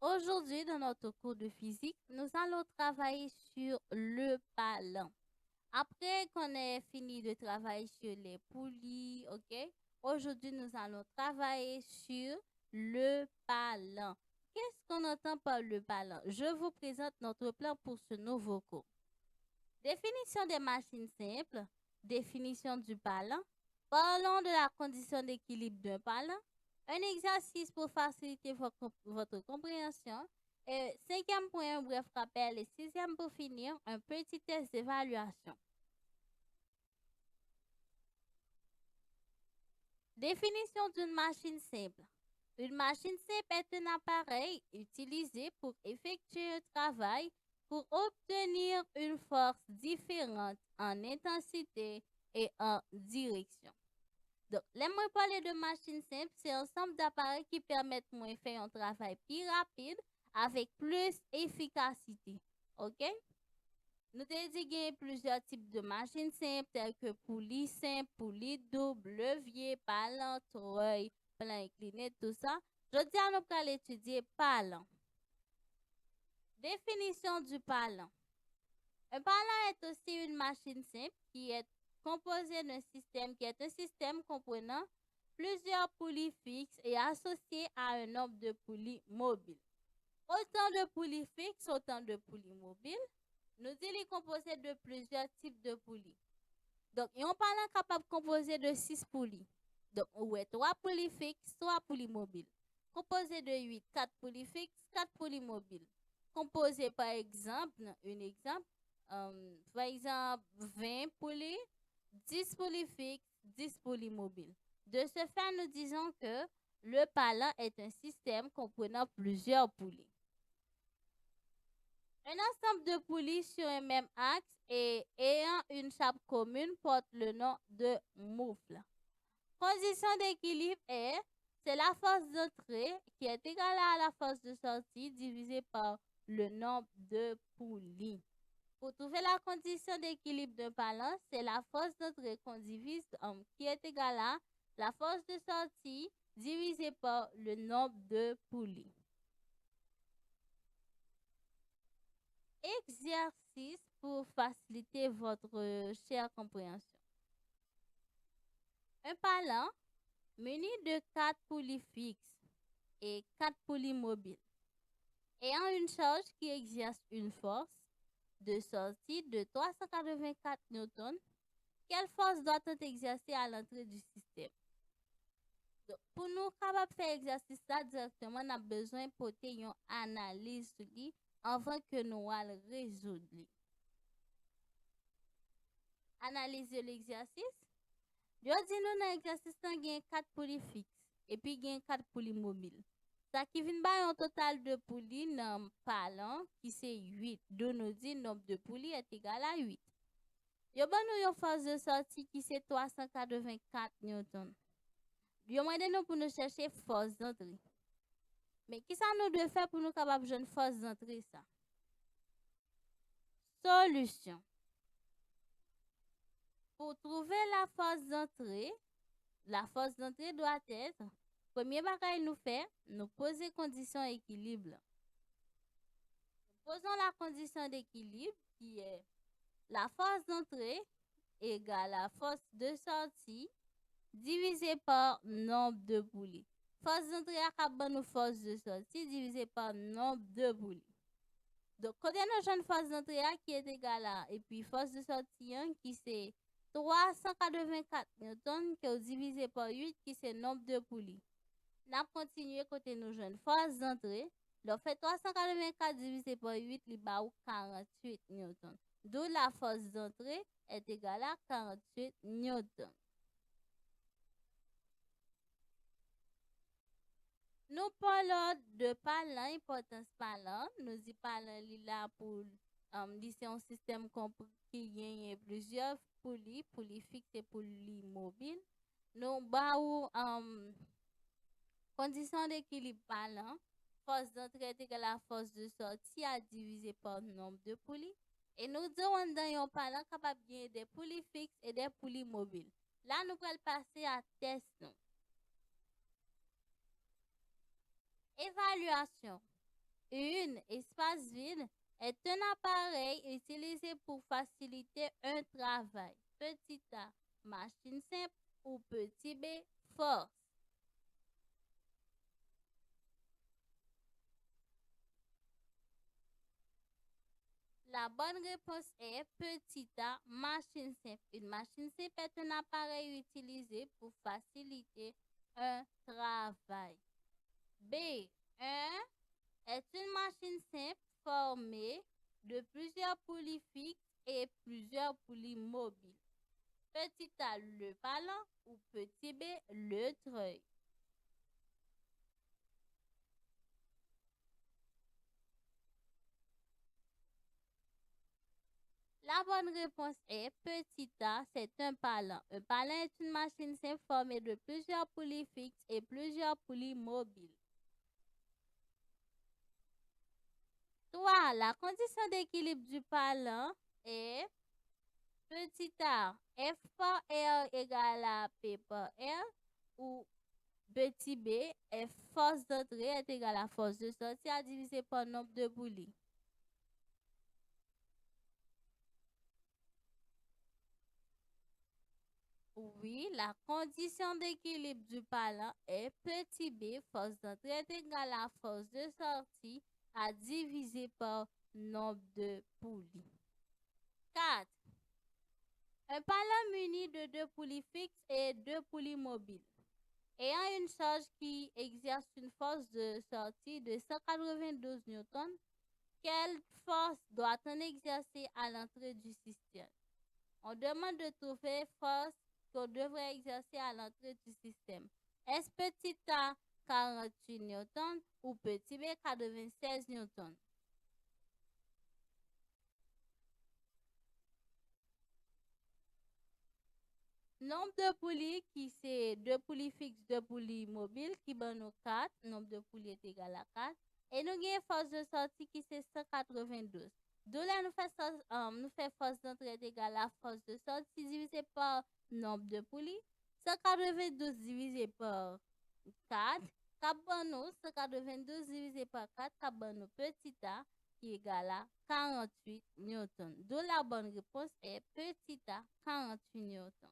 Aujourd'hui, dans notre cours de physique, nous allons travailler sur le ballon. Après qu'on ait fini de travailler sur les poulies, ok? Aujourd'hui, nous allons travailler sur le ballon. Qu'est-ce qu'on entend par le ballon? Je vous présente notre plan pour ce nouveau cours. Définition des machines simples, définition du ballon, parlons de la condition d'équilibre d'un ballon, un exercice pour faciliter votre compréhension, et cinquième point, un bref rappel, et sixième pour finir, un petit test d'évaluation. Définition d'une machine simple. Une machine simple est un appareil utilisé pour effectuer un travail pour obtenir une force différente en intensité et en direction. Donc, les mots parler de machine simple, c'est un ensemble d'appareils qui permettent de faire un travail plus rapide avec plus efficacité. OK? Nous avons dit qu'il y a plusieurs types de machines simples, telles que poulie simple, poulie double, levier, ballon, treuil, plan incliné, tout ça. Je dis à nous pour étudier ballon. Définition du ballon. Un ballon est aussi une machine simple qui est composée d'un système qui est un système comprenant plusieurs poulies fixes et associé à un nombre de poulies mobiles. Autant de poulies fixes, autant de poulies mobiles. Nous disons composé de plusieurs types de poulies. Donc, un ballon capable de composer de 6 poulies. Donc, on a 3 poulies fixes, 3 poulies mobiles. Composé de 8, 4 poulies fixes, 4 poulies mobiles. Composé par exemple, par exemple 20 poulies, 10 poulies fixes, 10 poulies mobiles. De ce fait, nous disons que le ballon est un système comprenant plusieurs poulies. Un ensemble de poulies sur un même axe et ayant une chape commune porte le nom de moufle. Condition d'équilibre c'est la force d'entrée qui est égale à la force de sortie divisée par le nombre de poulies. Pour trouver la condition d'équilibre d'un ballon, c'est la force d'entrée qu'on divise qui est égale à la force de sortie divisée par le nombre de poulies. Exercice pour faciliter votre chère compréhension. Un ballon muni de 4 poulies fixes et 4 poulies mobiles, ayant une charge qui exerce une force de sortie de 384 newtons, quelle force doit être exercée à l'entrée du système? Donc, pour nous capables de faire l'exercice là directement, on a besoin de porter une analyse avant que nous allons résoudre. Analyser l'exercice. Je dis nous dans l'exercice, il y a 4 poulies fixes et puis il y a 4 poulies mobiles. Ça qui vient par un total de poulies dans le ballon qui c'est 8. Donc nous dit nombre de poulies est égal à 8. Yo ban nous une force de sortie qui c'est 384 newtons. Yo demandé nous pour nous chercher force d'entrée. Mais qui ça nous doit faire pour nous capable de force d'entrée ça? Solution. Pour trouver la force d'entrée doit être, premier bagage nous fait, nous poser condition équilibre. Posons la condition d'équilibre qui est la force d'entrée égale à la force de sortie divisé par nombre de poulies. Force d'entrée à nous force de sortie divisé par nombre de poulies. Donc, quand on a une force d'entrée qui est égale à, et puis force de sortie qui c'est 384 newtons qui est divisé par 8 qui c'est nombre de poulies. On a continué côté nous jeunes force d'entrée. Donc, fait 384 divisé par 8, il va 48 newtons. D'où la force d'entrée est égale à 48 newtons. Nous parlons de ballon, importance ballon. Nous dit ballon là pour c'est un système qui gagne plusieurs poulies, poulies fixes et poulies mobiles. Nous avons condition d'équilibre ballon. Force d'entrée est égale à la force de sortie à diviser par le nombre de poulies. Et nous devons dans un ballon capable de gagner des poulies fixes et des poulies mobiles. Là, nous allons passer à test. Évaluation. Une espace vide est un appareil utilisé pour faciliter un travail. Petit a, machine simple ou petit b, force. La bonne réponse est petit a, machine simple. Une machine simple est un appareil utilisé pour faciliter un travail. B. Un est une machine simple formée de plusieurs poulies fixes et plusieurs poulies mobiles. Petit a, le ballon ou petit b, le treuil. La bonne réponse est petit a, c'est un ballon. Un ballon est une machine simple formée de plusieurs poulies fixes et plusieurs poulies mobiles. 3. La condition d'équilibre du ballon est petit a, F par R égale à P par R, ou petit b, F force d'entrée est égale à force de sortie à diviser par nombre de poulies. Oui, la condition d'équilibre du ballon est petit b, force d'entrée est égale à force de sortie à diviser par nombre de poulies. 4. Un ballon muni de deux poulies fixes et deux poulies mobiles, ayant une charge qui exerce une force de sortie de 192 newtons, quelle force doit-on exercer à l'entrée du système? On demande de trouver force qu'on devrait exercer à l'entrée du système. Est-ce petit a 48 newtons ou petit b 96 newtons? Nombre de poulies qui c'est deux poulies fixes, deux poulies mobiles qui ben nous 4. Nombre de poulies est égal à 4. Et nous avons force de sortie qui c'est 192. D'où là nous fait force d'entrée est égal à force de sortie divisé par nombre de poulies. 192 divisé par 4. Nous 192 divisé par 4, nous petit a qui est égal à 48 newtons. D'où la bonne réponse est petit a 48 newtons.